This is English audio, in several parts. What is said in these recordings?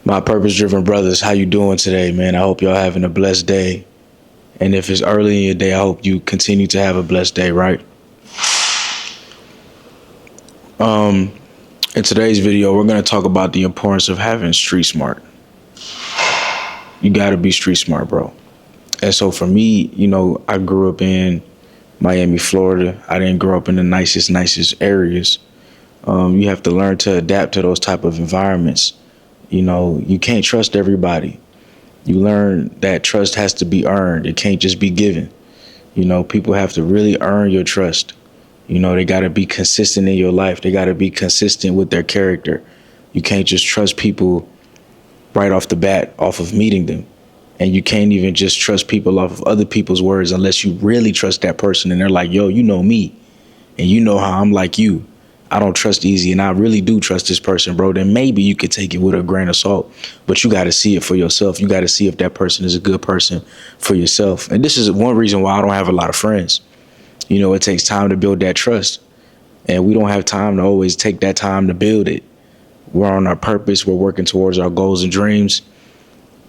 My purpose-driven brothers, how you doing today, man? I hope y'all having a blessed day. And if it's early in your day, I hope you continue to have a blessed day, right? In today's video, we're going to talk about the importance of having street smart. You got to be street smart, bro. And so for me, I grew up in Miami, Florida. I didn't grow up in the nicest areas. You have to learn to adapt to those type of environments. You can't trust everybody. You learn that trust has to be earned. It can't just be given. People have to really earn your trust. They got to be consistent in your life. They got to be consistent with their character. You can't just trust people right off the bat, off of meeting them. And you can't even just trust people off of other people's words unless you really trust that person. And they're like, yo, you know me and you know how I'm like you. I don't trust easy, and I really do trust this person, bro. Then maybe you could take it with a grain of salt, but you got to see it for yourself. You got to see if that person is a good person for yourself. And this is one reason why I don't have a lot of friends. It takes time to build that trust, and we don't have time to always take that time to build it. We're on our purpose. We're working towards our goals and dreams.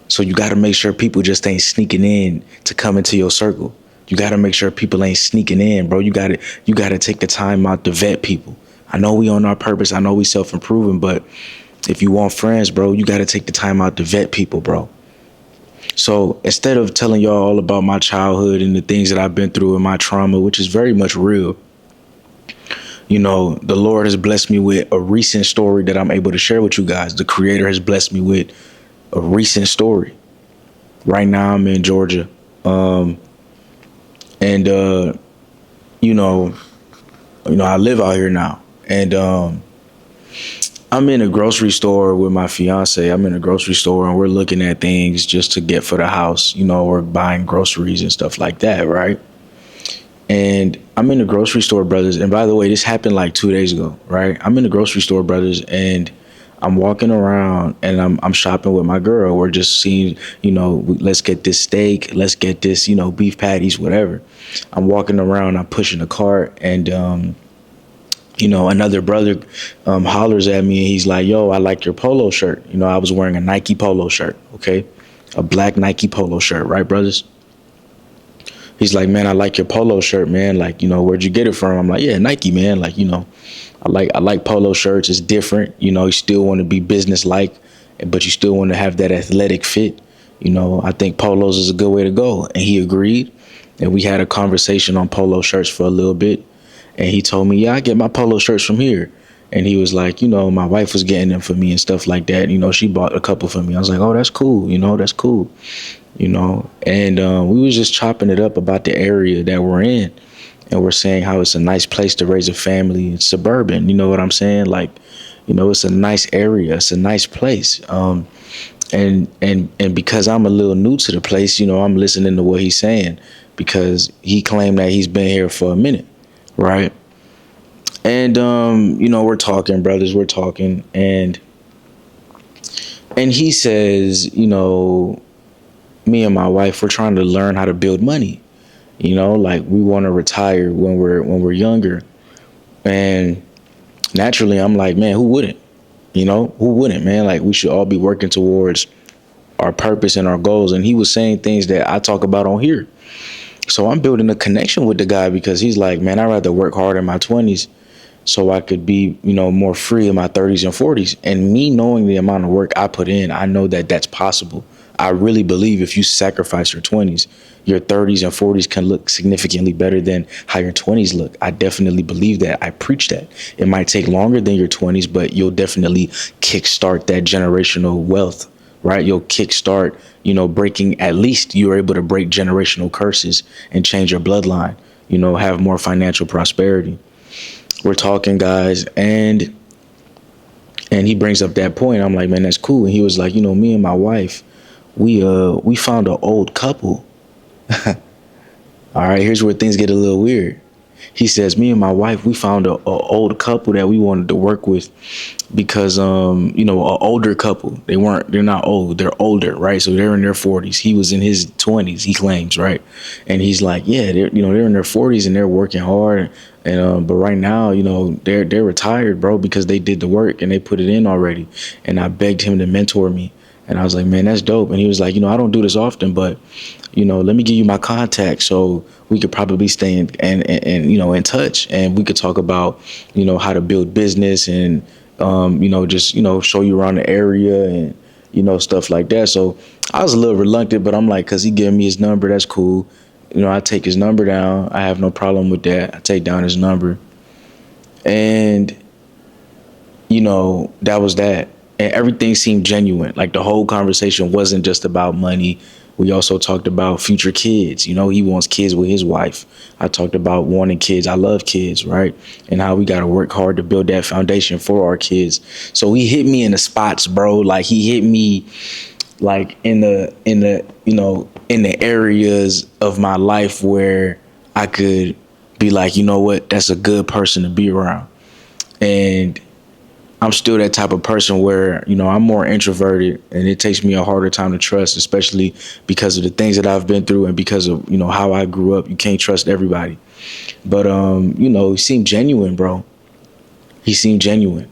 So you got to make sure people just ain't sneaking in to come into your circle. You got to make sure people ain't sneaking in, bro. You got to take the time out to vet people. I know we on our purpose. I know we self-improving, but if you want friends, bro, you got to take the time out to vet people, bro. So instead of telling y'all all about my childhood and the things that I've been through and my trauma, which is very much real, the Lord has blessed me with a recent story that I'm able to share with you guys. The Creator has blessed me with a recent story. Right now I'm in Georgia. I live out here now. And I'm in a grocery store with my fiance. I'm in a grocery store and we're looking at things just to get for the house. We're buying groceries and stuff like that, right? And I'm in the grocery store, brothers. And by the way, this happened like 2 days ago, right? I'm in the grocery store, brothers, and I'm walking around and I'm shopping with my girl. We're just seeing, let's get this steak, let's get this, beef patties, whatever. I'm walking around, I'm pushing a cart, and another brother hollers at me and he's like, yo, I like your polo shirt. I was wearing a Nike polo shirt, okay? A black Nike polo shirt, right, brothers? He's like, man, I like your polo shirt, man. Like, where'd you get it from? I'm like, yeah, Nike, man. Like, I like polo shirts. It's different. You still want to be business-like, but you still want to have that athletic fit. I think polos is a good way to go. And he agreed. And we had a conversation on polo shirts for a little bit. And he told me, yeah, I get my polo shirts from here. And he was like, my wife was getting them for me and stuff like that. She bought a couple for me. I was like, oh, that's cool. That's cool. And we was just chopping it up about the area that we're in. And we're saying how it's a nice place to raise a family. It's suburban. You know what I'm saying? Like, it's a nice area. It's a nice place. And because I'm a little new to the place, I'm listening to what he's saying because he claimed that he's been here for a minute. Right. And, we're talking, brothers, we're talking. And he says, me and my wife, we're trying to learn how to build money. Like we want to retire when we're younger. And naturally, I'm like, man, who wouldn't? Who wouldn't, man? Like we should all be working towards our purpose and our goals. And he was saying things that I talk about on here. So I'm building a connection with the guy because he's like, man, I'd rather work hard in my 20s so I could be, more free in my 30s and 40s. And me knowing the amount of work I put in, I know that that's possible. I really believe if you sacrifice your 20s, your 30s and 40s can look significantly better than how your 20s look. I definitely believe that. I preach that. It might take longer than your 20s, but you'll definitely kickstart that generational wealth, right? You'll kickstart, breaking, at least you're able to break generational curses and change your bloodline, have more financial prosperity. We're talking, guys, and he brings up that point. I'm like, man, that's cool. And he was like, me and my wife, we found an old couple. All right, here's where things get a little weird. He says, me and my wife, we found a old couple that we wanted to work with because, an older couple. They're not old. They're older, right? So they're in their 40s. He was in his 20s, he claims, right? And he's like, yeah, they're in their 40s and they're working hard. And, but right now, they're retired, bro, because they did the work and they put it in already. And I begged him to mentor me. And I was like, man, that's dope. And he was like, I don't do this often, but let me give you my contact so we could probably stay and in touch, and we could talk about how to build business, and just show you around the area, and stuff like that. So I was a little reluctant, but I'm like, because he gave me his number, that's cool. I take his number down. I have no problem with that. I take down his number, and that was that. And everything seemed genuine. Like, the whole conversation wasn't just about money. We also talked about future kids. He wants kids with his wife. I talked about wanting kids. I love kids, right? And how we got to work hard to build that foundation for our kids. So he hit me in the spots, bro. Like, he hit me like in the areas of my life where I could be like, what, that's a good person to be around. And I'm still that type of person where, I'm more introverted, and it takes me a harder time to trust, especially because of the things that I've been through and because of, how I grew up. You can't trust everybody. But, he seemed genuine, bro. He seemed genuine.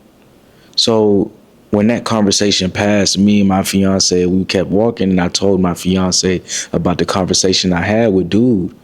So when that conversation passed, me and my fiance, we kept walking, and I told my fiance about the conversation I had with dude.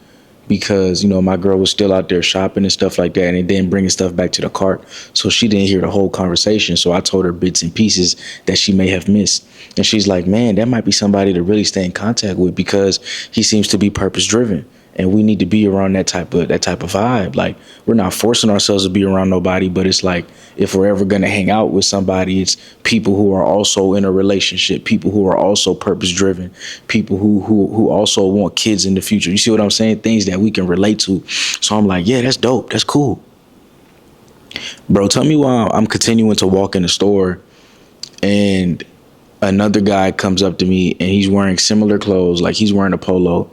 Because, my girl was still out there shopping and stuff like that, and then bringing stuff back to the cart. So she didn't hear the whole conversation. So I told her bits and pieces that she may have missed. And she's like, man, that might be somebody to really stay in contact with, because he seems to be purpose driven. And we need to be around that type of vibe. Like, we're not forcing ourselves to be around nobody, but it's like, if we're ever going to hang out with somebody, it's people who are also in a relationship, people who are also purpose driven, people who also want kids in the future. You see what I'm saying? Things that we can relate to. So I'm like, yeah, that's dope. That's cool. Bro, tell me why I'm continuing to walk in the store, and another guy comes up to me, and he's wearing similar clothes. Like, he's wearing a polo,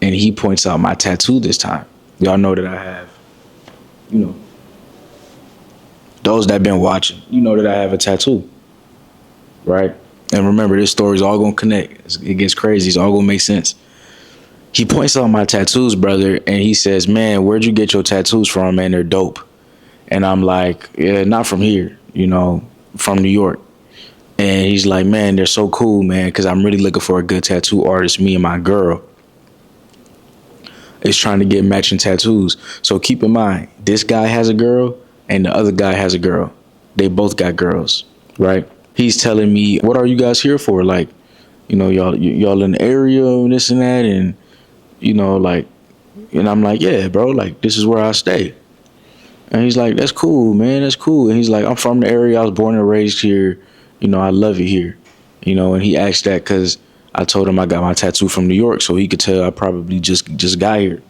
and he points out my tattoo this time. Y'all know that I have, those that been watching, that I have a tattoo, right? And remember, this story's all gonna connect. It gets crazy. It's all gonna make sense. He points out my tattoos, brother, and he says, man, where'd you get your tattoos from, man? They're dope. And I'm like, yeah, not from here, from New York. And he's like, man, they're so cool, man, because I'm really looking for a good tattoo artist. Me and my girl is trying to get matching tattoos. So keep in mind, this guy has a girl and the other guy has a girl. They both got girls, right? He's telling me, what are you guys here for? Like, y'all in the area and this and that. And, and I'm like, yeah, bro, like, this is where I stay. And he's like, that's cool, man. That's cool. And he's like, I'm from the area. I was born and raised here. I love it here. And he asked that because I told him I got my tattoo from New York, so he could tell I probably just got here.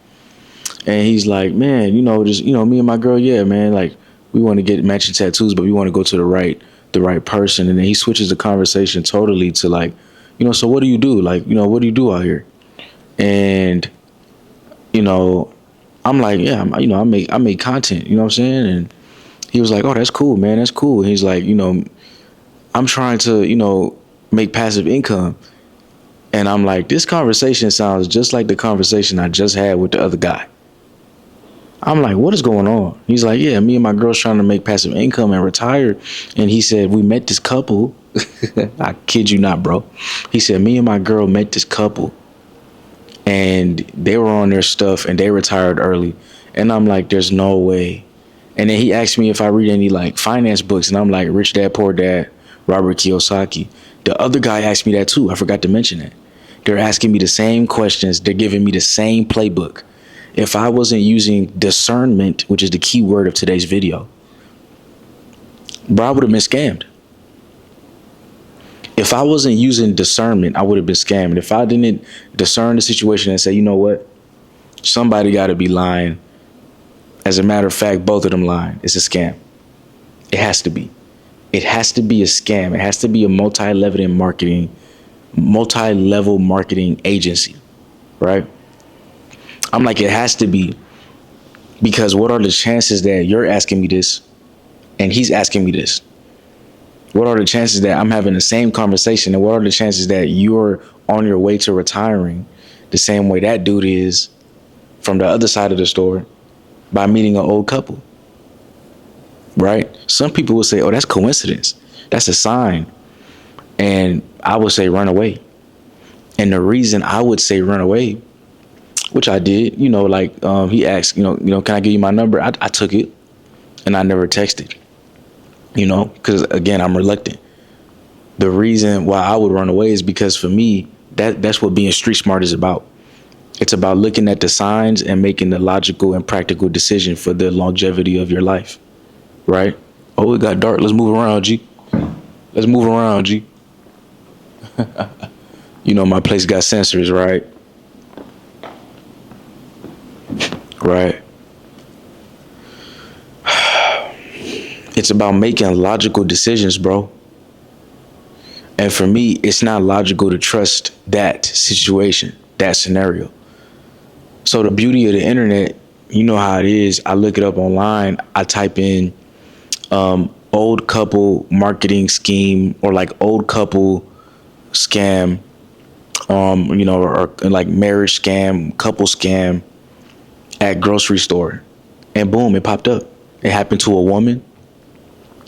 And he's like, man, me and my girl, yeah, man, like, we want to get matching tattoos, but we want to go to the right person. And then he switches the conversation totally to like, so what do you do? Like, what do you do out here? And, I'm like, yeah, I make content, you know what I'm saying? And he was like, oh, that's cool, man, that's cool. And he's like, I'm trying to, make passive income. And I'm like, this conversation sounds just like the conversation I just had with the other guy. I'm like, what is going on? He's like, yeah, me and my girl's trying to make passive income and retire. And he said, we met this couple. I kid you not, bro. He said, me and my girl met this couple, and they were on their stuff and they retired early. And I'm like, there's no way. And then he asked me if I read any like finance books. And I'm like, Rich Dad, Poor Dad, Robert Kiyosaki. The other guy asked me that too. I forgot to mention that. They're asking me the same questions. They're giving me the same playbook. If I wasn't using discernment, which is the key word of today's video, bro, I would have been scammed. If I wasn't using discernment, I would have been scammed. If I didn't discern the situation and say, you know what, somebody got to be lying. As a matter of fact, both of them lying. It's a scam. It has to be. It has to be a scam. It has to be a multi-level marketing agency, right? I'm like, it has to be, because what are the chances that you're asking me this and he's asking me this? What are the chances that I'm having the same conversation, and what are the chances that you're on your way to retiring the same way that dude is from the other side of the store by meeting an old couple, right? Some people will say, oh, that's coincidence. That's a sign. And I would say run away. And the reason I would say run away, which I did, like he asked, can I give you my number? I took it and I never texted, because again, I'm reluctant. The reason why I would run away is because for me, that's what being street smart is about. It's about looking at the signs and making the logical and practical decision for the longevity of your life, right? Oh, it got dark. Let's move around, G. Let's move around, G. My place got sensors, right? Right. It's about making logical decisions, bro. And for me, it's not logical to trust that situation, that scenario. So the beauty of the internet, you know how it is. I look it up online. I type in old couple marketing scheme or like old couple scam, or like marriage scam, couple scam at grocery store. And boom, it popped up. It happened to a woman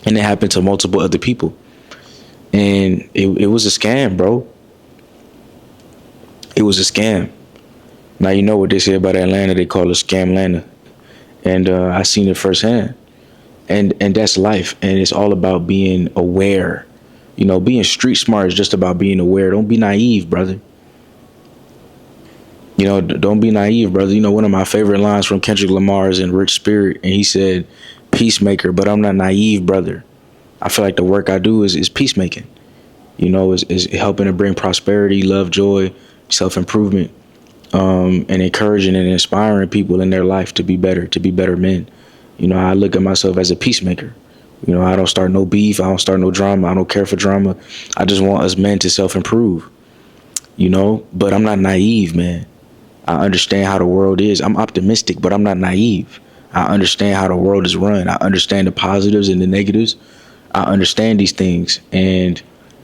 and it happened to multiple other people. And it was a scam, bro. It was a scam. Now, you know what they say about Atlanta, they call it scam Atlanta. And I seen it firsthand. And that's life. And it's all about being aware. Being street smart is just about being aware. Don't be naive, brother. Don't be naive, brother. One of my favorite lines from Kendrick Lamar is in Rich Spirit. And he said, peacemaker, but I'm not naive, brother. I feel like the work I do is peacemaking, is helping to bring prosperity, love, joy, self-improvement, and encouraging and inspiring people in their life to be better men. I look at myself as a peacemaker. I don't start no beef. I don't start no drama. I don't care for drama. I just want us men to self-improve, but I'm not naive, man. I understand how the world is. I'm optimistic, but I'm not naive. I understand how the world is run. I understand the positives and the negatives. I understand these things. And,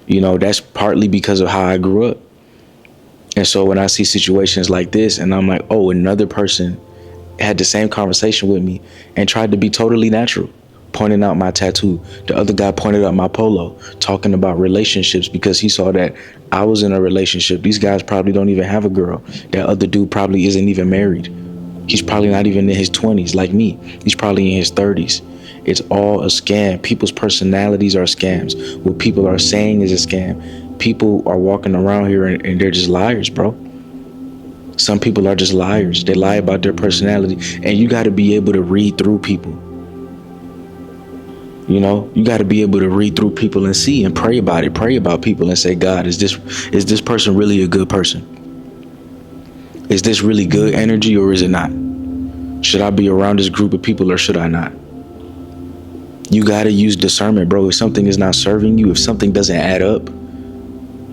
that's partly because of how I grew up. And so when I see situations like this and I'm like, oh, another person had the same conversation with me and tried to be totally natural, pointing out my tattoo. The other guy pointed out my polo, talking about relationships because he saw that I was in a relationship. These guys probably don't even have a girl. That other dude probably isn't even married. He's probably not even in his 20s like me. He's probably in his 30s. It's all a scam. People's personalities are scams. What people are saying is a scam. People are walking around here and they're just liars, bro. Some people are just liars. They lie about their personality. And you got to be able to read through people. You got to be able to read through people and see and pray about it. Pray about people and say, God, is this person really a good person? Is this really good energy or is it not? Should I be around this group of people or should I not? You got to use discernment, bro. If something is not serving you, if something doesn't add up,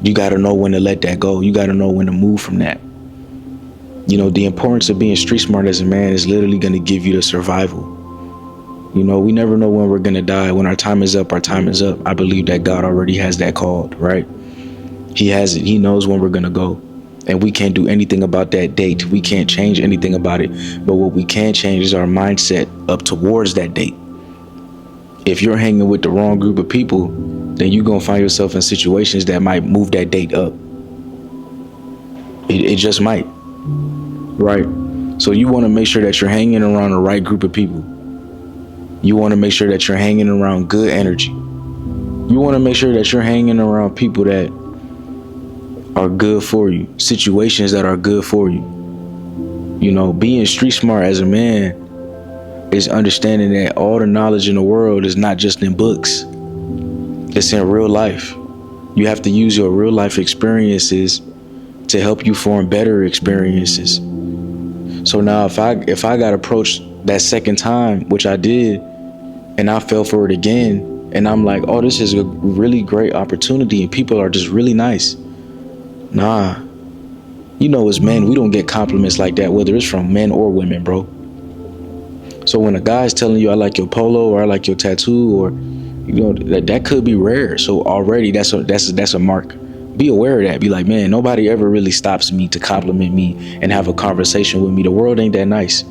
you got to know when to let that go. You got to know when to move from that. The importance of being street smart as a man is literally going to give you the survival. We never know when we're going to die. When our time is up, our time is up. I believe that God already has that called, right? He has it. He knows when we're going to go. And we can't do anything about that date. We can't change anything about it. But what we can change is our mindset up towards that date. If you're hanging with the wrong group of people, then you're going to find yourself in situations that might move that date up. It just might. Right? So you want to make sure that you're hanging around the right group of people. You want to make sure that you're hanging around good energy. You want to make sure that you're hanging around people that are good for you, situations that are good for you. Being street smart as a man is understanding that all the knowledge in the world is not just in books. It's in real life. You have to use your real life experiences to help you form better experiences. So now if I got approached that second time, which I did, and I fell for it again, and I'm like, oh, this is a really great opportunity and people are just really nice. Nah. As men, we don't get compliments like that, whether it's from men or women, bro. So when a guy's telling you, I like your polo or I like your tattoo, or that could be rare. So already that's a mark. Be aware of that. Be like, man, nobody ever really stops me to compliment me and have a conversation with me. The world ain't that nice.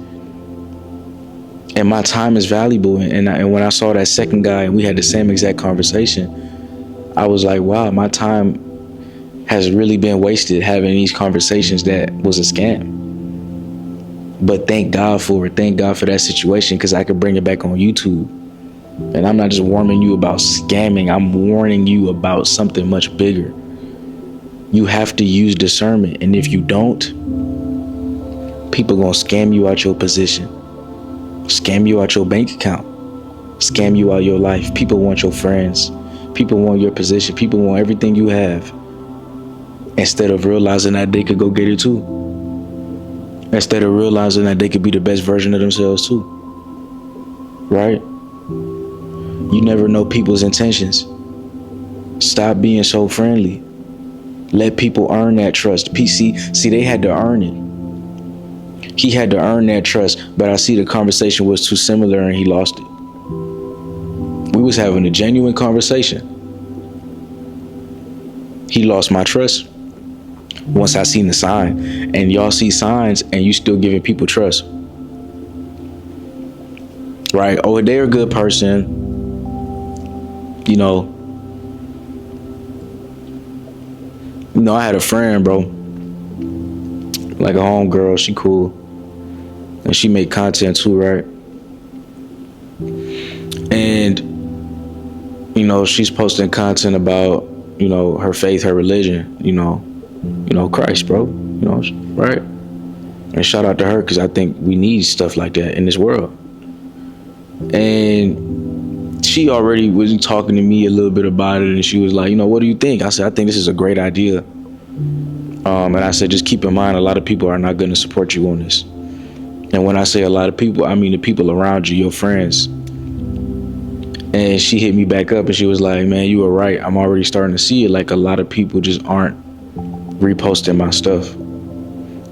And my time is valuable. And when I saw that second guy and we had the same exact conversation, I was like, wow, my time has really been wasted having these conversations that was a scam. But thank God for it. Thank God for that situation, because I could bring it back on YouTube. And I'm not just warning you about scamming. I'm warning you about something much bigger. You have to use discernment. And if you don't, people gonna scam you out your position, scam you out your bank account, scam you out your life. People want your friends. People want your position. People want everything you have, instead of realizing that they could go get it too. Instead of realizing that they could be the best version of themselves too. Right? You never know people's intentions. Stop being so friendly. Let people earn that trust. See, they had to earn it. He had to earn that trust, but I see the conversation was too similar and he lost it. We was having a genuine conversation. He lost my trust once I seen the sign. And y'all see signs and you still giving people trust. Right? Oh, they're a good person. You know, I had a friend, bro, like a homegirl. She cool, and she make content too, right? And she's posting content about her faith, her religion, Christ, bro, right? And shout out to her, because I think we need stuff like that in this world. And she already was talking to me a little bit about it, and she was like, what do you think? I said, I think this is a great idea. And I said, just keep in mind, a lot of people are not going to support you on this. And when I say a lot of people, I mean the people around you, your friends. And she hit me back up and she was like, man, you were right. I'm already starting to see it. Like, a lot of people just aren't reposting my stuff.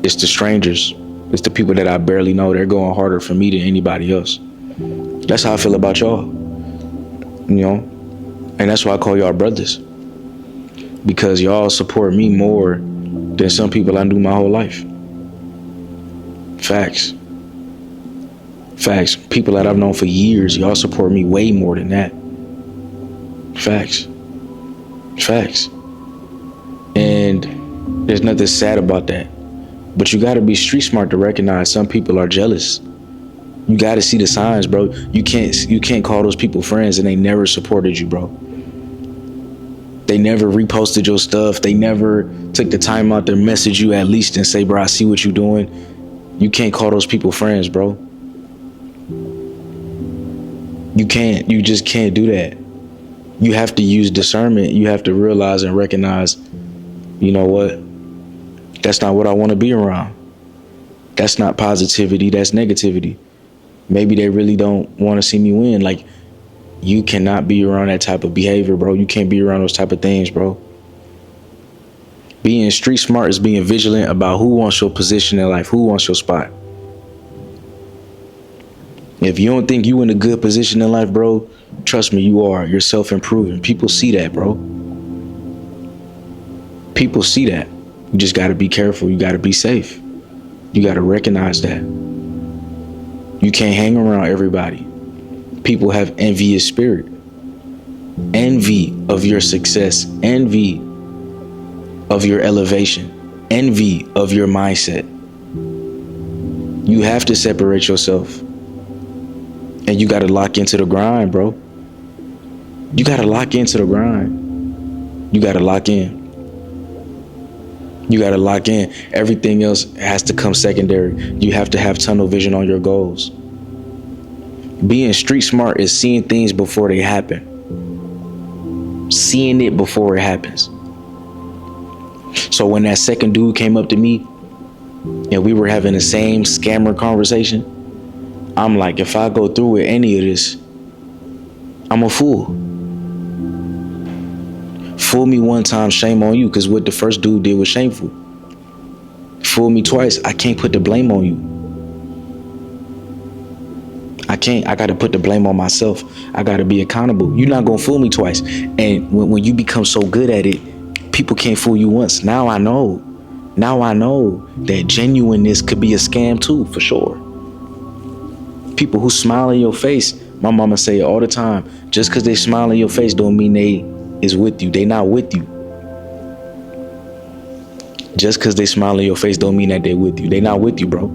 It's the strangers. It's the people that I barely know. They're going harder for me than anybody else. That's how I feel about y'all. And that's why I call y'all brothers, because y'all support me more than some people I knew my whole life. Facts. People that I've known for years, y'all support me way more than that. Facts. And there's nothing sad about that. But you gotta be street smart to recognize some people are jealous. You got to see the signs, bro. You can't call those people friends and they never supported you, bro. They never reposted your stuff. They never took the time out to message you at least and say, bro, I see what you're doing. You can't call those people friends, bro. You can't. You just can't do that. You have to use discernment. You have to realize and recognize, you know what? That's not what I want to be around. That's not positivity. That's negativity. Maybe they really don't want to see me win. Like, you cannot be around that type of behavior, bro. You can't be around those type of things, bro. Being street smart is being vigilant about who wants your position in life, who wants your spot. If you don't think you in a good position in life, bro, trust me, you are. You're self-improving. People see that, bro. People see that. You just got to be careful. You got to be safe. You got to recognize that. You can't hang around everybody. People have envious spirit. Envy of your success. Envy of your elevation. Envy of your mindset. You have to separate yourself. And you got to lock into the grind, bro. You got to lock into the grind. You got to lock in. You got to lock in. Everything else has to come secondary. You have to have tunnel vision on your goals. Being street smart is seeing things before they happen. Seeing it before it happens. So when that second dude came up to me and we were having the same scammer conversation, I'm like, if I go through with any of this, I'm a fool. Fool me one time, shame on you, because what the first dude did was shameful. Fool me twice, I can't put the blame on you. I can't. I got to put the blame on myself. I got to be accountable. You're not going to fool me twice. And when you become so good at it, people can't fool you once. Now I know that genuineness could be a scam too, for sure. People who smile in your face, my mama say it all the time, just because they smile in your face don't mean they is with you. They not with you. Just because they smile in your face don't mean that they with you. They not with you, bro.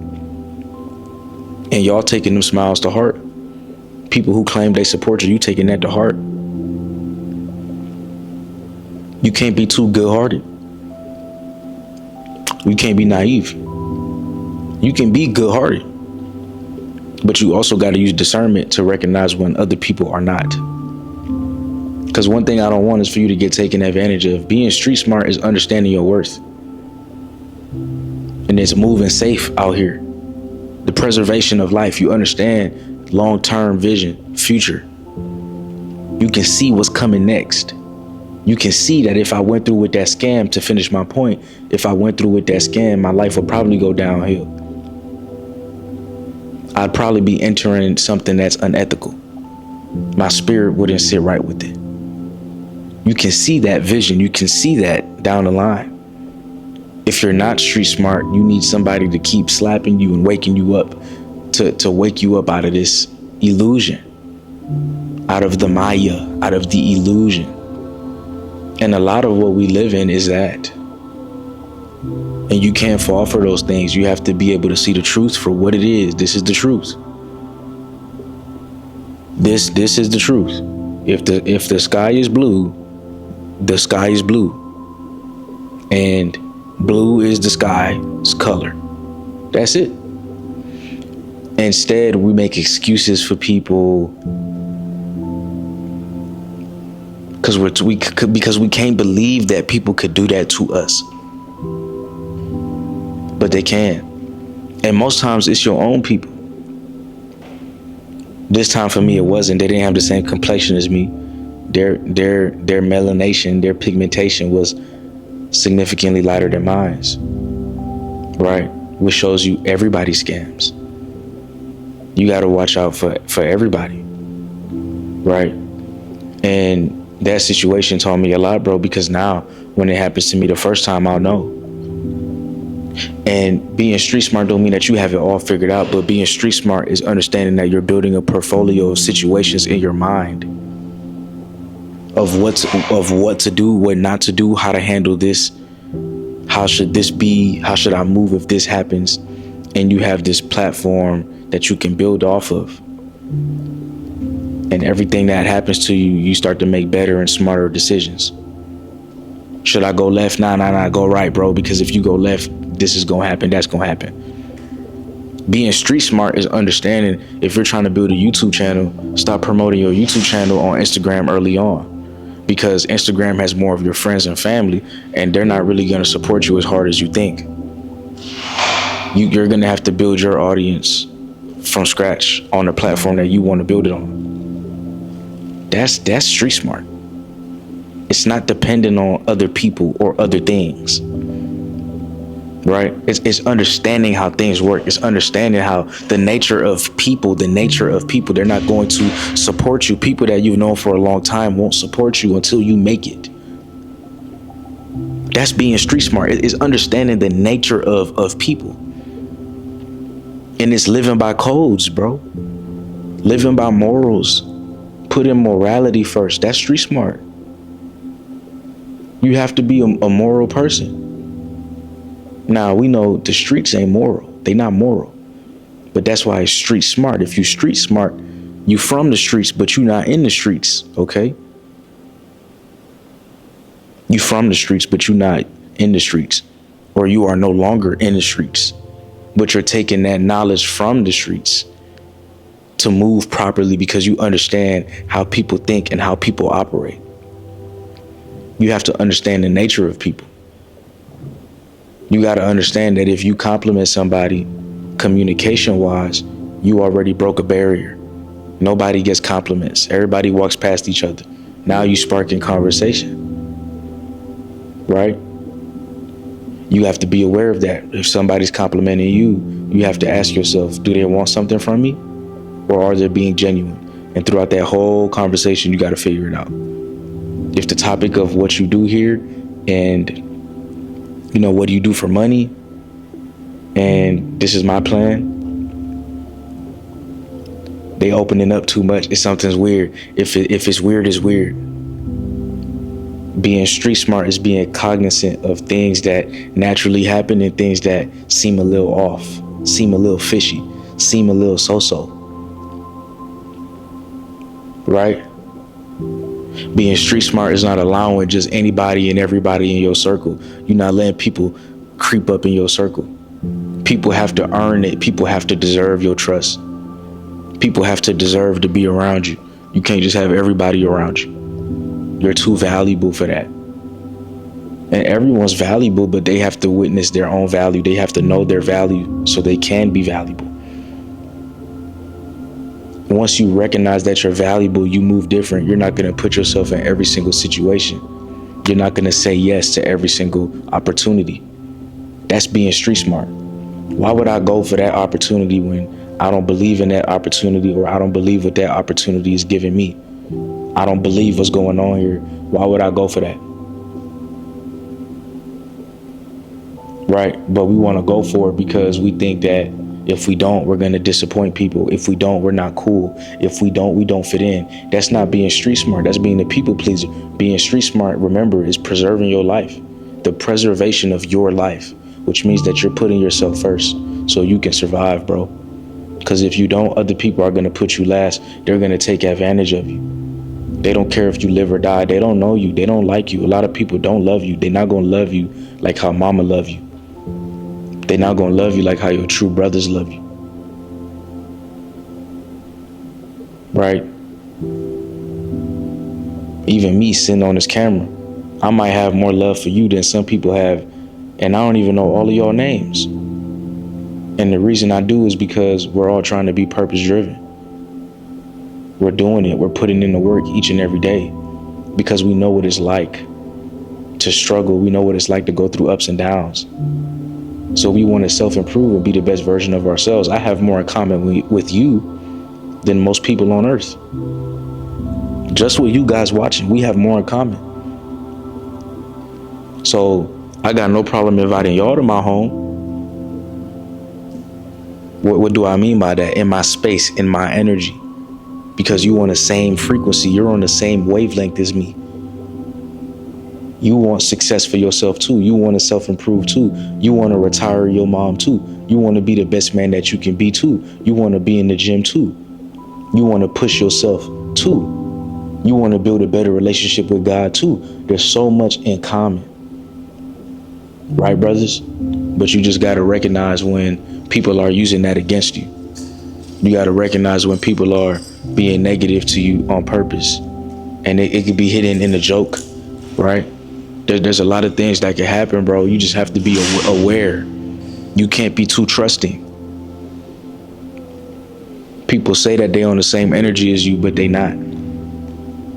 And y'all taking them smiles to heart. People who claim they support you, you taking that to heart. You can't be too good-hearted. You can't be naive. You can be good-hearted, but you also got to use discernment to recognize when other people are not. Because one thing I don't want is for you to get taken advantage of. Being street smart is understanding your worth. And it's moving safe out here. The preservation of life. You understand long-term vision, future. You can see what's coming next. You can see that if I went through with that scam, to finish my point, if I went through with that scam, my life would probably go downhill. I'd probably be entering something that's unethical. My spirit wouldn't sit right with it. You can see that vision. You can see that down the line. If you're not street smart, you need somebody to keep slapping you and waking you up, to wake you up out of this illusion, out of the Maya, out of the illusion. And a lot of what we live in is that. And you can't fall for those things. You have to be able to see the truth for what it is. This is the truth. This is the truth. If the sky is blue, the sky is blue. And blue is the sky's color. That's it. Instead, we make excuses for people because we can't believe that people could do that to us. But they can. And most times it's your own people. This time for me it wasn't. They didn't have the same complexion as me. Their melanation, their pigmentation was significantly lighter than mine. Right? Which shows you everybody scams. You gotta watch out for everybody. Right? And that situation taught me a lot, bro, because now when it happens to me the first time, I'll know. And being street smart don't mean that you have it all figured out, but being street smart is understanding that you're building a portfolio of situations in your mind of what to do, what not to do, how to handle this, how should this be, how should I move if this happens, and you have this platform that you can build off of. And everything that happens to you, you start to make better and smarter decisions. Should I go left? Nah, go right, bro. Because if you go left, this is gonna happen, that's gonna happen. Being street smart is understanding if you're trying to build a YouTube channel, stop promoting your YouTube channel on Instagram early on. Because Instagram has more of your friends and family, and they're not really gonna support you as hard as you think. You're gonna have to build your audience from scratch on the platform that you want to build it on. That's street smart. It's not dependent on other people or other things. Right? It's understanding how things work. It's understanding how the nature of people, they're not going to support you. People that you've known for a long time won't support you until you make it. That's being street smart. It's understanding the nature of people. And it's living by codes, bro. Living by morals. Putting morality first. That's street smart. You have to be a moral person. Now, we know the streets ain't moral. They not moral. But that's why it's street smart. If you street smart, you from the streets, but you not in the streets, okay? You from the streets, but you not in the streets. Or you are no longer in the streets. But you're taking that knowledge from the streets to move properly because you understand how people think and how people operate. You have to understand the nature of people. You got to understand that if you compliment somebody communication-wise, you already broke a barrier. Nobody gets compliments. Everybody walks past each other. Now you sparking conversation. Right? You have to be aware of that. If somebody's complimenting you, you have to ask yourself, do they want something from me? Or are they being genuine? And throughout that whole conversation, you got to figure it out. If the topic of what you do here and what do you do for money? And this is my plan. They opening up too much. If something's weird. If it's weird, it's weird. Being street smart is being cognizant of things that naturally happen and things that seem a little off, seem a little fishy, seem a little so-so. Right? Being street smart is not allowing just anybody and everybody in your circle. You're not letting people creep up in your circle. People have to earn it. People have to deserve your trust. People have to deserve to be around you. You can't just have everybody around you. You're too valuable for that. And everyone's valuable, but they have to witness their own value. They have to know their value so they can be valuable. Once you recognize that you're valuable, you move different. You're not going to put yourself in every single situation. You're not going to say yes to every single opportunity. That's being street smart. Why would I go for that opportunity when I don't believe in that opportunity, or I don't believe what that opportunity is giving me? I don't believe what's going on here. Why would I go for that? Right? But we want to go for it because we think that if we don't, we're going to disappoint people. If we don't, we're not cool. If we don't, we don't fit in. That's not being street smart. That's being a people pleaser. Being street smart, remember, is preserving your life. The preservation of your life, which means that you're putting yourself first so you can survive, bro. Because if you don't, other people are going to put you last. They're going to take advantage of you. They don't care if you live or die. They don't know you. They don't like you. A lot of people don't love you. They're not going to love you like how mama love you. They're not going to love you like how your true brothers love you. Right? Even me sitting on this camera, I might have more love for you than some people have. And I don't even know all of your names. And the reason I do is because we're all trying to be purpose driven. We're doing it. We're putting in the work each and every day because we know what it's like to struggle. We know what it's like to go through ups and downs. So we want to self-improve and be the best version of ourselves. I have more in common with you than most people on earth. Just with you guys watching, we have more in common. So I got no problem inviting y'all to my home. What do I mean by that? In my space, in my energy. Because you on the same frequency. You're on the same wavelength as me. You want success for yourself too. You want to self-improve too. You want to retire your mom too. You want to be the best man that you can be too. You want to be in the gym too. You want to push yourself too. You want to build a better relationship with God too. There's so much in common. Right, brothers? But you just got to recognize when people are using that against you. You got to recognize when people are being negative to you on purpose. And it could be hidden in a joke, right? There's a lot of things that can happen, bro. You just have to be aware. You can't be too trusting. People say that they're on the same energy as you, but they not.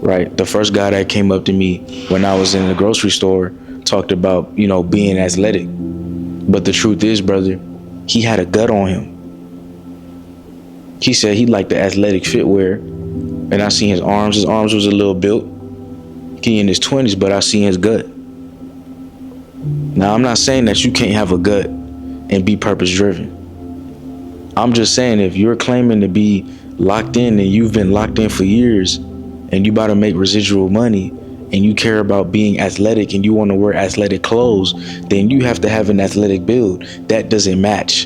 Right? The first guy that came up to me when I was in the grocery store talked about, being athletic. But the truth is, brother, he had a gut on him. He said he liked the athletic footwear. And I seen his arms. His arms was a little built. He in his 20s, but I seen his gut. Now, I'm not saying that you can't have a gut and be purpose driven. I'm just saying if you're claiming to be locked in and you've been locked in for years and you about to make residual money and you care about being athletic and you want to wear athletic clothes, then you have to have an athletic build. That doesn't match.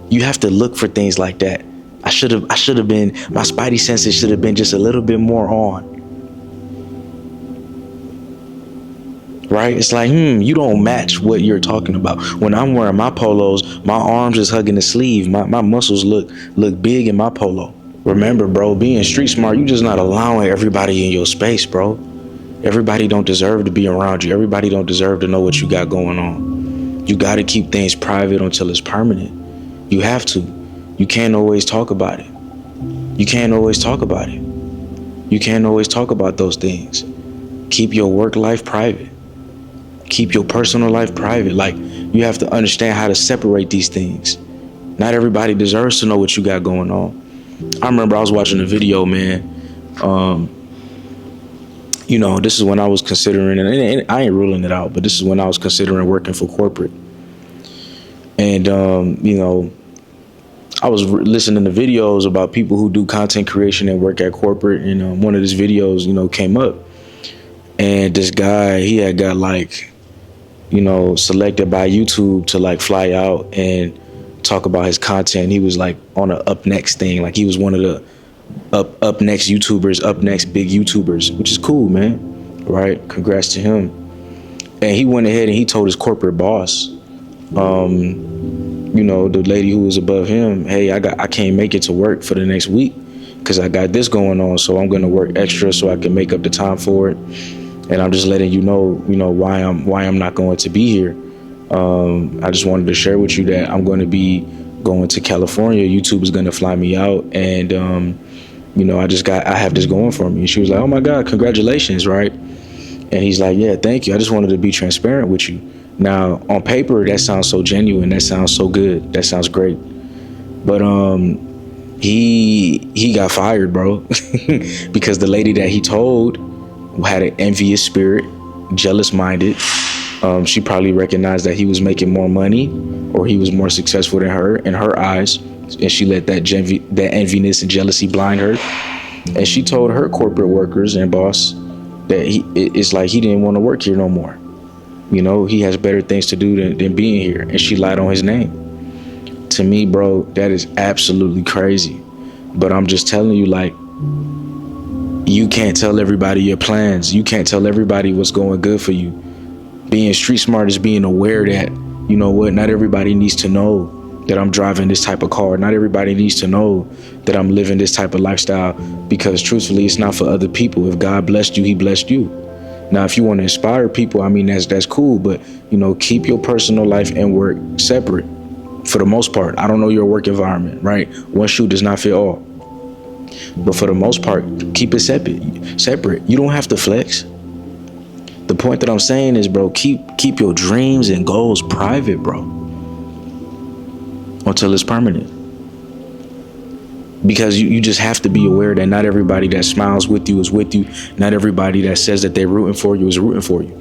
You have to look for things like that. I should have been, my spidey senses should have been just a little bit more on. Right? It's like, you don't match what you're talking about. When I'm wearing my polos, my arms is hugging the sleeve. My muscles look big in my polo. Remember, bro, being street smart, you just not allowing everybody in your space, bro. Everybody don't deserve to be around you. Everybody don't deserve to know what you got going on. You got to keep things private until it's permanent. You have to. You can't always talk about it. You can't always talk about it. You can't always talk about those things. Keep your work life private. Keep your personal life private. Like, you have to understand how to separate these things. Not everybody deserves to know what you got going on. I remember I was watching a video, man. This is when I was considering, and I ain't ruling it out, but this is when I was considering working for corporate. And, I was listening to videos about people who do content creation and work at corporate. And one of these videos, came up. And this guy, he had got like, selected by YouTube to like fly out and talk about his content. He was like on a up next thing. Like he was one of the up next YouTubers, up next big YouTubers, which is cool, man. Right? Congrats to him. And he went ahead and he told his corporate boss, the lady who was above him, hey, I can't make it to work for the next week because I got this going on. So I'm going to work extra so I can make up the time for it. And I'm just letting you know, why I'm not going to be here. I just wanted to share with you that I'm going to be going to California. YouTube is going to fly me out. And, I have this going for me. And she was like, oh my God, congratulations. Right. And he's like, yeah, thank you. I just wanted to be transparent with you. Now, on paper, that sounds so genuine. That sounds so good. That sounds great. But he got fired, bro, because the lady that he told had an envious spirit, jealous-minded. She probably recognized that he was making more money or he was more successful than her in her eyes. And she let that enviness and jealousy blind her. And she told her corporate workers and boss that it's like he didn't want to work here no more. He has better things to do than being here. And she lied on his name. To me, bro, that is absolutely crazy. But I'm just telling you, like, you can't tell everybody your plans. You can't tell everybody what's going good for you. Being street smart is being aware that, not everybody needs to know that I'm driving this type of car. Not everybody needs to know that I'm living this type of lifestyle, because truthfully, it's not for other people. If God blessed you, he blessed you. Now, if you want to inspire people, I mean, that's cool. But, keep your personal life and work separate for the most part. I don't know your work environment, right? One shoe does not fit all. But for the most part, keep it separate. You don't have to flex. The point that I'm saying is, bro, keep your dreams and goals private, bro, until it's permanent. Because you just have to be aware that not everybody that smiles with you is with you. Not everybody that says that they're rooting for you is rooting for you.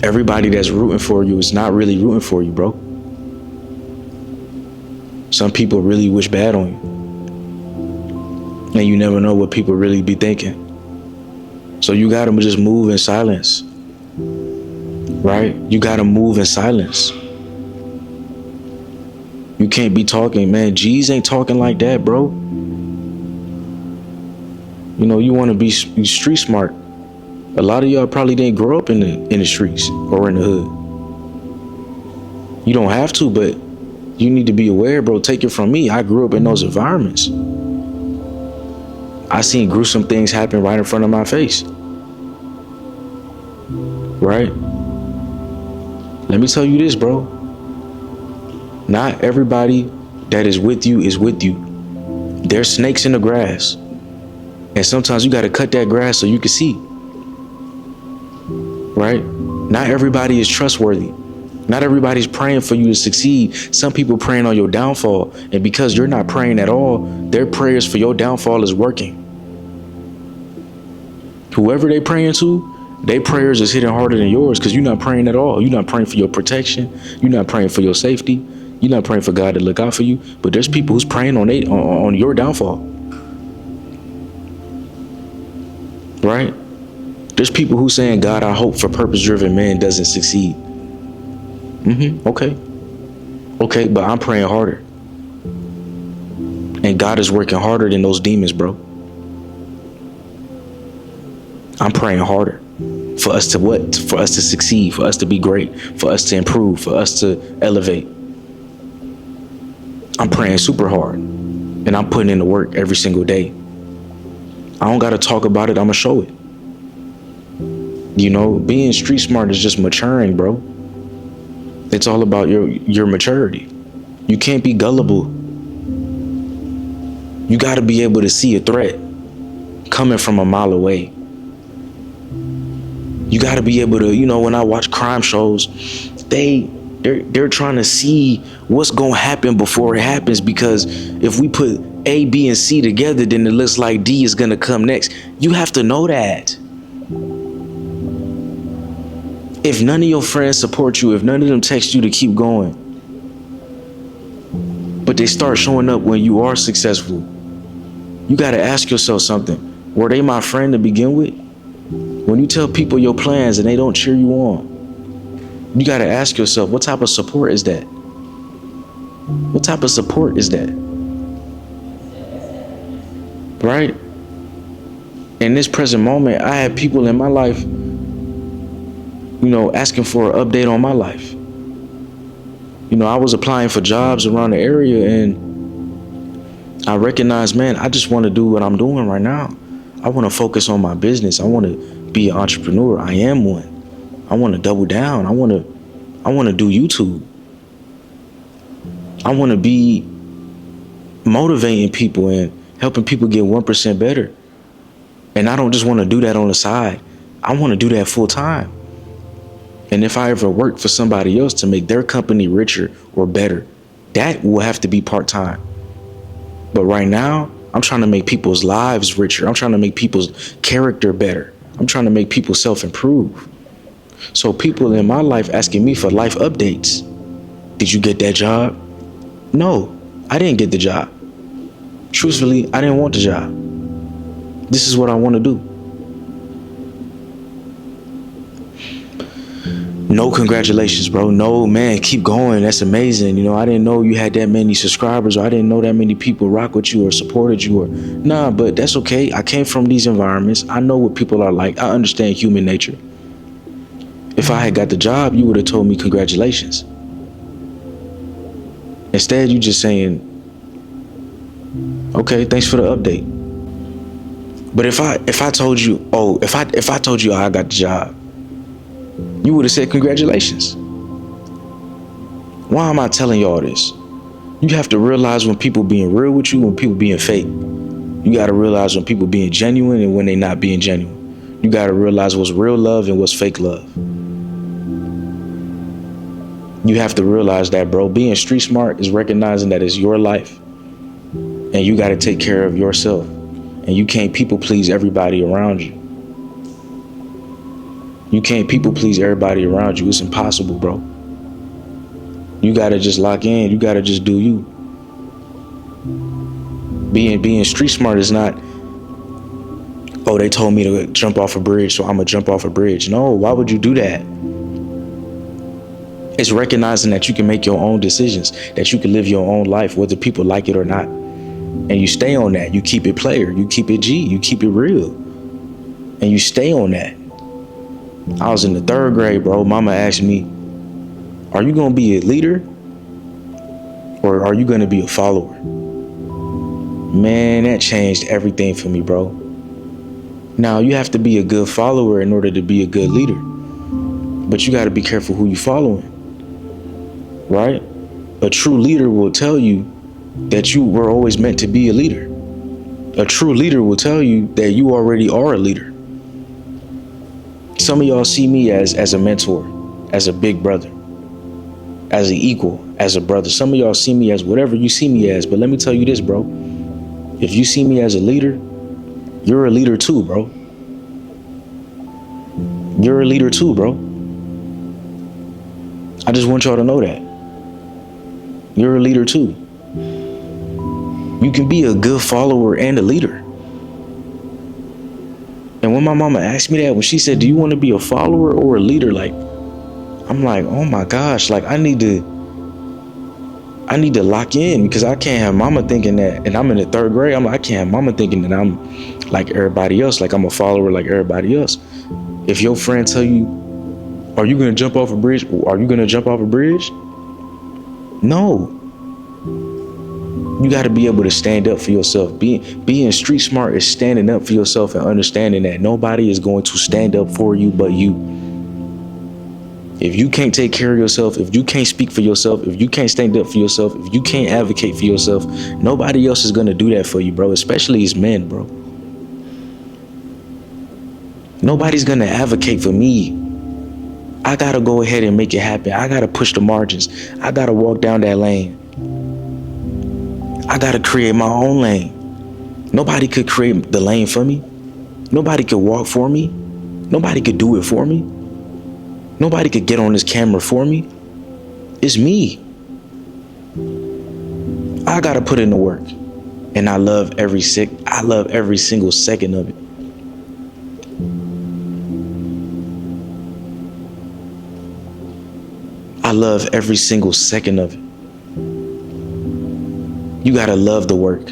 Everybody that's rooting for you is not really rooting for you, bro. Some people really wish bad on you. And you never know what people really be thinking. So you got to just move in silence. Right? You got to move in silence. You can't be talking, man. G's ain't talking like that, bro. You want to be street smart. A lot of y'all probably didn't grow up in the streets or in the hood. You don't have to, but you need to be aware, bro. Take it from me. I grew up in those environments. I seen gruesome things happen right in front of my face. Right? Let me tell you this, bro. Not everybody that is with you is with you. There's snakes in the grass. And sometimes you got to cut that grass so you can see. Right? Not everybody is trustworthy. Not everybody's praying for you to succeed. Some people praying on your downfall. And because you're not praying at all, their prayers for your downfall is working. Whoever they praying to, their prayers is hitting harder than yours because you're not praying at all. You're not praying for your protection. You're not praying for your safety. You're not praying for God to look out for you. But there's people who's praying on your downfall. Right? There's people who saying, God, I hope for purpose-driven man doesn't succeed. Okay, but I'm praying harder. And God is working harder than those demons, bro. I'm praying harder for us to what? For us to succeed, for us to be great, for us to improve, for us to elevate. I'm praying super hard and I'm putting in the work every single day. I don't got to talk about it. I'm going to show it. Being street smart is just maturing, bro. It's all about your maturity. You can't be gullible. You got to be able to see a threat coming from a mile away. You got to be able to, when I watch crime shows, they're trying to see what's going to happen before it happens, because if we put A, B, and C together, then it looks like D is going to come next. You have to know that. If none of your friends support you, if none of them text you to keep going, but they start showing up when you are successful, you got to ask yourself something. Were they my friend to begin with? When you tell people your plans and they don't cheer you on, you got to ask yourself, what type of support is that? What type of support is that? Right? In this present moment, I had people in my life, asking for an update on my life. I was applying for jobs around the area, and I recognized, man, I just want to do what I'm doing right now. I want to focus on my business. I want to be an entrepreneur. I am one. I want to double down. I want to do YouTube. I want to be motivating people and helping people get 1% better. And I don't just want to do that on the side. I want to do that full time. And if I ever work for somebody else to make their company richer or better, that will have to be part-time. But right now, I'm trying to make people's lives richer. I'm trying to make people's character better. I'm trying to make people self-improve. So people in my life asking me for life updates. Did you get that job? No, I didn't get the job. Truthfully, I didn't want the job. This is what I want to do. No, congratulations, bro. No, man, keep going. That's amazing. I didn't know you had that many subscribers, or I didn't know that many people rock with you or supported you, or nah, but that's okay. I came from these environments. I know what people are like. I understand human nature. If I had got the job, you would have told me congratulations. Instead, you just saying, okay, thanks for the update. But if I told you, if I told you I got the job, you would have said congratulations. Why am I telling y'all this? You have to realize when people being real with you, when people being fake. You got to realize when people being genuine and when they not being genuine. You got to realize what's real love and what's fake love. You have to realize that, bro. Being street smart is recognizing that it's your life and you got to take care of yourself, and you can't people please everybody around you. You can't people please everybody around you. It's impossible, bro. You got to just lock in. You got to just do you. Being street smart is not, they told me to jump off a bridge, so I'm going to jump off a bridge. No, why would you do that? It's recognizing that you can make your own decisions, that you can live your own life, whether people like it or not. And you stay on that. You keep it player. You keep it G. You keep it real. And you stay on that. I was in the 3rd grade, bro. Mama asked me, are you going to be a leader or are you going to be a follower? Man, that changed everything for me, bro. Now, you have to be a good follower in order to be a good leader. But you got to be careful who you following, right? A true leader will tell you that you were always meant to be a leader. A true leader will tell you that you already are a leader. Some of y'all see me as a mentor, as a big brother, as an equal, as a brother. Some of y'all see me as whatever you see me as. But let me tell you this, bro. If you see me as a leader, you're a leader too, bro. You're a leader too, bro. I just want y'all to know that. You're a leader too. You can be a good follower and a leader. And when my mama asked me that, when she said, do you want to be a follower or a leader? I'm like, oh my gosh, I need to lock in, because I can't have mama thinking that, and I'm in the 3rd grade. I can't have mama thinking that I'm like everybody else, like I'm a follower like everybody else. If your friend tell you, are you going to jump off a bridge? Are you going to jump off a bridge? No. You got to be able to stand up for yourself. Being street smart is standing up for yourself and understanding that nobody is going to stand up for you but you. If you can't take care of yourself, if you can't speak for yourself, if you can't stand up for yourself, if you can't advocate for yourself, nobody else is going to do that for you, bro. Especially as men, bro. Nobody's going to advocate for me. I got to go ahead and make it happen. I got to push the margins. I got to walk down that lane. I got to create my own lane. Nobody could create the lane for me. Nobody could walk for me. Nobody could do it for me. Nobody could get on this camera for me. It's me. I got to put in the work. And I love every single second of it. love every single second of it. You gotta love the work.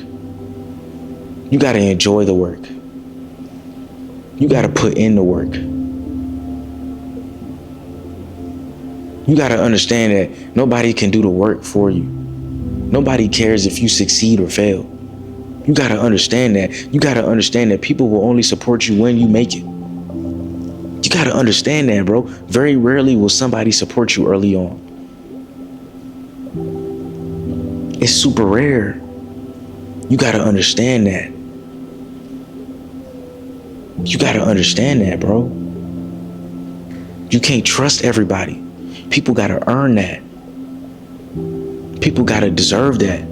You gotta enjoy the work. You gotta put in the work. You gotta understand that nobody can do the work for you. Nobody cares if you succeed or fail. You gotta understand that. You gotta understand that people will only support you when you make it. You gotta understand that, bro. Very rarely will somebody support you early on. It's super rare. You gotta understand that. You gotta understand that, bro. You can't trust everybody. People gotta earn that. People gotta deserve that.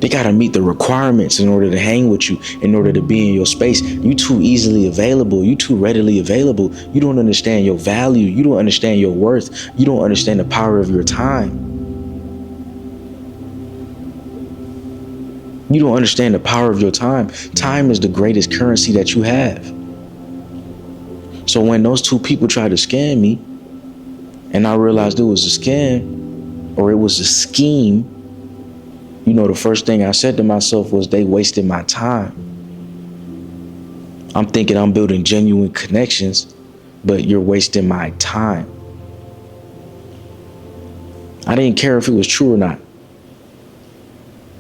They gotta meet the requirements in order to hang with you, in order to be in your space. You too easily available. You too readily available. You don't understand your value. You don't understand your worth. You don't understand the power of your time. You don't understand the power of your time. Time is the greatest currency that you have. So when those two people tried to scam me, and I realized it was a scam, or it was a scheme, you know, the first thing I said to myself was, they wasted my time. I'm thinking I'm building genuine connections, but you're wasting my time. I didn't care if it was true or not.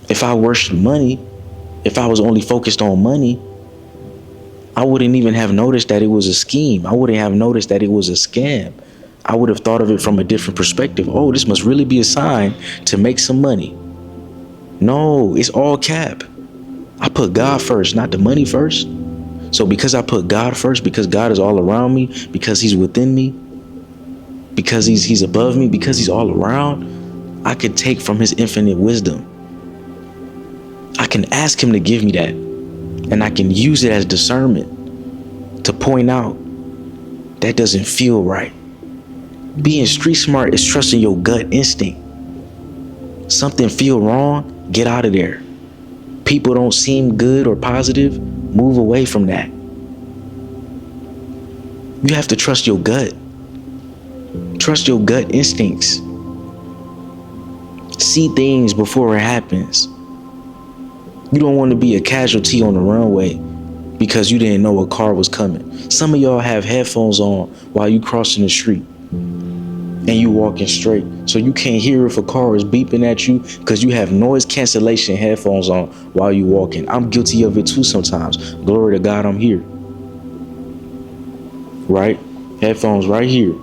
If I worshipped money, if I was only focused on money, I wouldn't even have noticed that it was a scheme. I wouldn't have noticed that it was a scam. I would have thought of it from a different perspective. Oh, this must really be a sign to make some money. No, it's all cap. I put God first, not the money first. So because I put God first, because God is all around me, because he's within me, because he's above me, because he's all around, I could take from his infinite wisdom. I can ask him to give me that, and I can use it as discernment to point out that doesn't feel right. Being street smart is trusting your gut instinct. Something feel wrong, get out of there. People don't seem good or positive, move away from that. You have to trust your gut. Trust your gut instincts. See things before it happens. You don't want to be a casualty on the runway because you didn't know a car was coming. Some of y'all have headphones on while you crossing the street and you walking straight, so you can't hear if a car is beeping at you because you have noise cancellation headphones on while you walking. I'm guilty of it too sometimes. Glory to God, I'm here. Right? Headphones right here.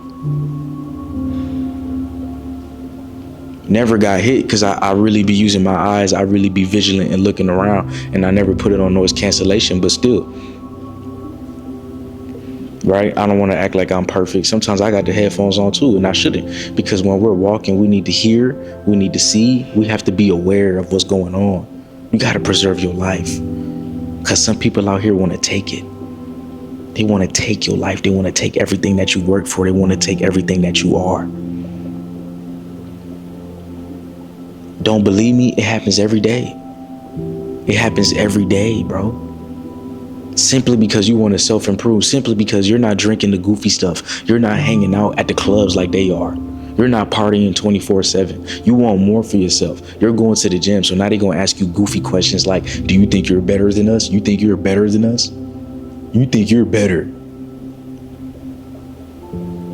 Never got hit because I really be using my eyes. I really be vigilant and looking around, and I never put it on noise cancellation, but still. Right? I don't want to act like I'm perfect. Sometimes I got the headphones on too, and I shouldn't, because when we're walking, we need to hear, we need to see, we have to be aware of what's going on. You got to preserve your life, because some people out here want to take it. They want to take your life. They want to take everything that you work for. They want to take everything that you are. Don't believe me? It happens every day. It happens every day, bro. Simply because you want to self-improve. Simply because you're not drinking the goofy stuff. You're not hanging out at the clubs like they are. You're not partying 24/7. You want more for yourself. You're going to the gym. So now they're going to ask you goofy questions like, do you think you're better than us? You think you're better than us? You think you're better?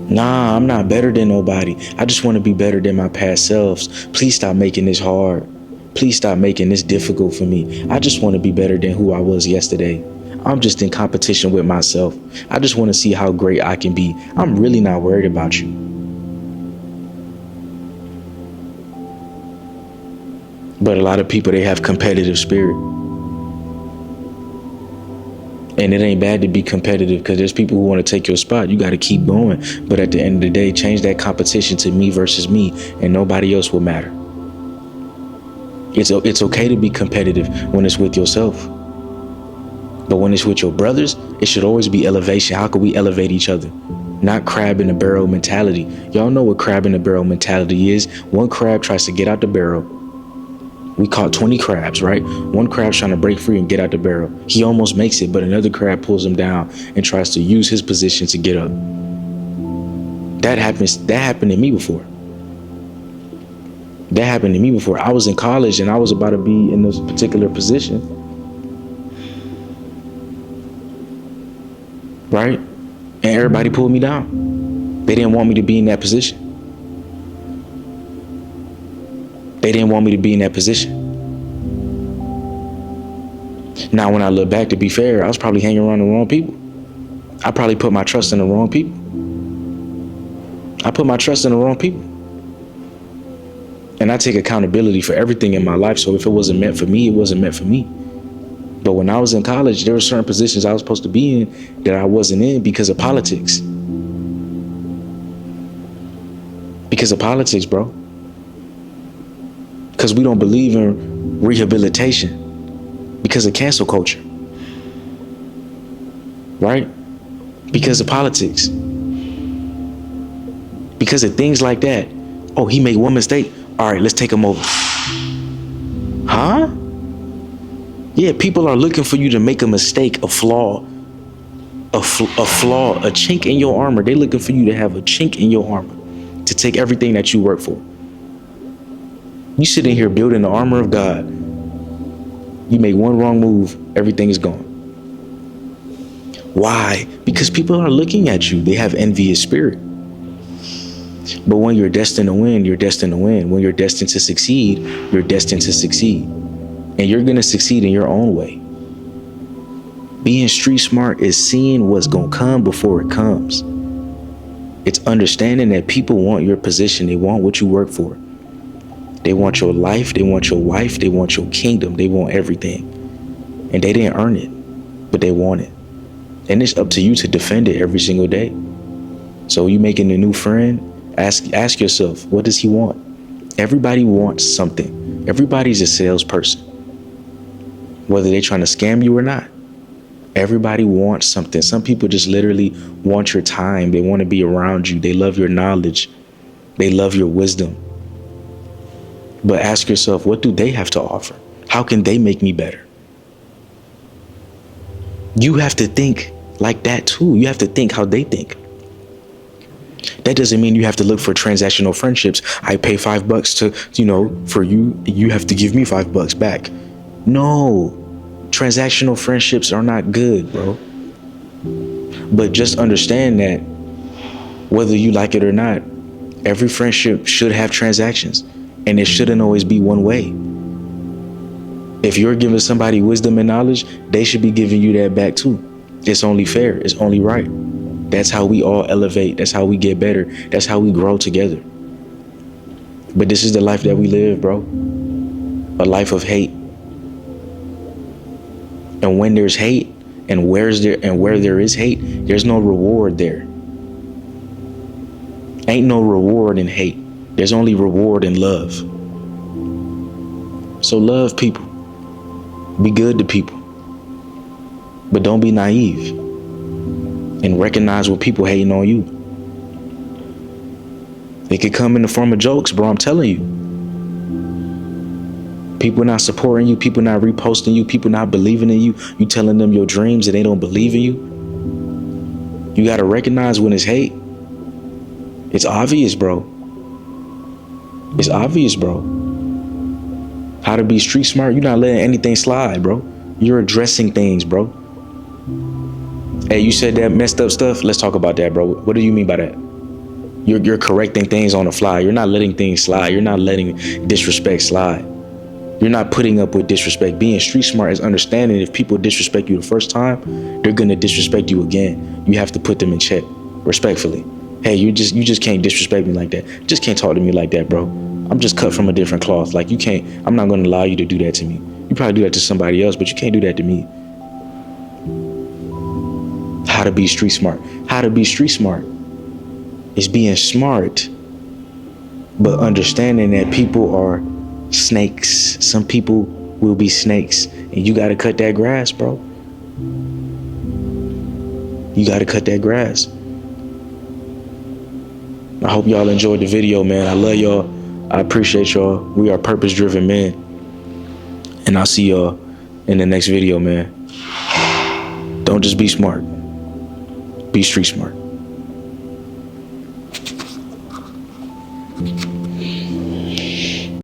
Nah, I'm not better than nobody. I just want to be better than my past selves. Please stop making this hard. Please stop making this difficult for me. I just want to be better than who I was yesterday. I'm just in competition with myself. I just want to see how great I can be. I'm really not worried about you. But a lot of people, they have competitive spirit. And it ain't bad to be competitive, because there's people who want to take your spot. You got to keep going. But at the end of the day, change that competition to me versus me, and nobody else will matter. It's okay to be competitive when it's with yourself. But when it's with your brothers, it should always be elevation. How can we elevate each other? Not crab in the barrel mentality. Y'all know what crab in the barrel mentality is. One crab tries to get out the barrel. We caught 20 crabs, right? One crab's trying to break free and get out the barrel. He almost makes it, but another crab pulls him down and tries to use his position to get up. That happened to me before. That happened to me before. I was in college and I was about to be in this particular position. Right? And everybody pulled me down. They didn't want me to be in that position. They didn't want me to be in that position. Now, when I look back, to be fair, I was probably hanging around the wrong people. I probably put my trust in the wrong people. I put my trust in the wrong people. And I take accountability for everything in my life. So if it wasn't meant for me, it wasn't meant for me. But when I was in college, there were certain positions I was supposed to be in that I wasn't in because of politics. Because of politics, bro. Because we don't believe in rehabilitation. Because of cancel culture. Right? Because of politics. Because of things like that. Oh, he made one mistake. All right, let's take him over. Huh? Yeah, people are looking for you to make a mistake, a flaw, a chink in your armor. They're looking for you to have a chink in your armor, to take everything that you work for. You sitting here building the armor of God. You make one wrong move, everything is gone. Why? Because people are looking at you. They have envious spirit. But when you're destined to win, you're destined to win. When you're destined to succeed, you're destined to succeed. And you're going to succeed in your own way. Being street smart is seeing what's going to come before it comes. It's understanding that people want your position. They want what you work for. They want your life. They want your wife. They want your kingdom. They want everything. And they didn't earn it, but they want it. And it's up to you to defend it every single day. So you making a new friend, ask yourself, what does he want? Everybody wants something. Everybody's a salesperson. Whether they're trying to scam you or not. Everybody wants something. Some people just literally want your time. They want to be around you. They love your knowledge. They love your wisdom. But ask yourself, what do they have to offer? How can they make me better? You have to think like that too. You have to think how they think. That doesn't mean you have to look for transactional friendships. I pay $5 to, for you, you have to give me $5 back. No, transactional friendships are not good, bro. But just understand that whether you like it or not, every friendship should have transactions. And it shouldn't always be one way. If you're giving somebody wisdom and knowledge, they should be giving you that back too. It's only fair. It's only right. That's how we all elevate. That's how we get better. That's how we grow together. But this is the life that we live, bro. A life of hate. And when there's hate and where there is hate, there's no reward there. Ain't no reward in hate. There's only reward in love. So love people. Be good to people. But don't be naive. And recognize when people hating on you. It could come in the form of jokes, bro. I'm telling you. People not supporting you. People not reposting you. People not believing in you. You telling them your dreams and they don't believe in you. You got to recognize when it's hate. It's obvious, bro. It's obvious, bro. How to be street smart. You're not letting anything slide, bro. You're addressing things, bro. Hey, you said that messed up stuff. Let's talk about that, bro. What do you mean by that? You're correcting things on the fly. You're not letting things slide. You're not letting disrespect slide. You're not putting up with disrespect. Being street smart is understanding if people disrespect you the first time, they're going to disrespect you again. You have to put them in check respectfully. Hey, you just can't disrespect me like that. Just can't talk to me like that, bro. I'm just cut from a different cloth. Like, you can't, I'm not going to allow you to do that to me. You probably do that to somebody else, but you can't do that to me. How to be street smart. How to be street smart is being smart, but understanding that people are snakes. Some people will be snakes, and you got to cut that grass, bro. You got to cut that grass. I hope y'all enjoyed the video, man. I love y'all. I appreciate y'all. We are purpose-driven men. And I'll see y'all in the next video, man. Don't just be smart. Be street smart.